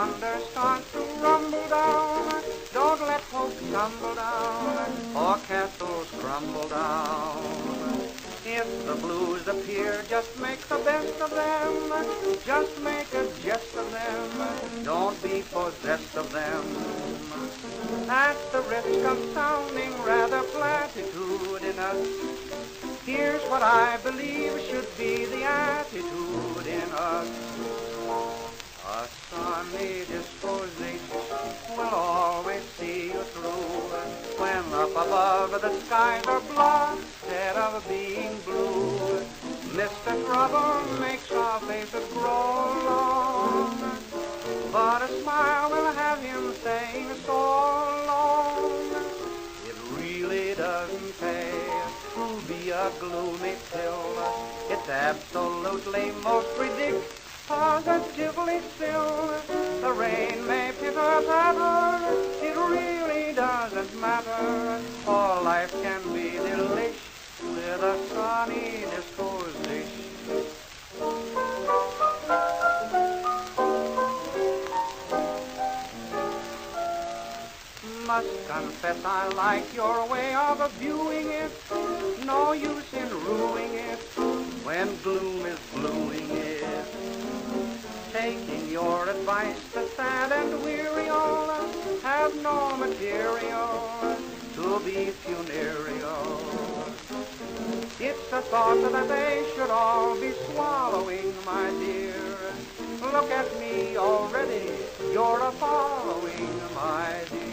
thunder starts to rumble down, don't let hope tumble down, or castles crumble down. If the blues appear, just make the best of them, just make a jest of them, don't be possessed of them. At the risk of sounding rather platitudinous, here's what I believe should be the attitude in us. A sunny disposition will always see you through. When up above the skies are blue instead of being blue, Mr. Trouble makes our faces grow long, but a smile will have him saying so long. It really doesn't pay to be a gloomy pill. It's absolutely most ridiculous, positively still. The rain may pitter-patter, it really doesn't matter, for life can be delish with a sunny disposition. Must confess I like your way of viewing it, no use in ruining it when gloom is bluing it. Taking your advice, the sad and weary all have no material to be funereal. It's a thought that they should all be swallowing, my dear. Look at me already, you're a following, my dear.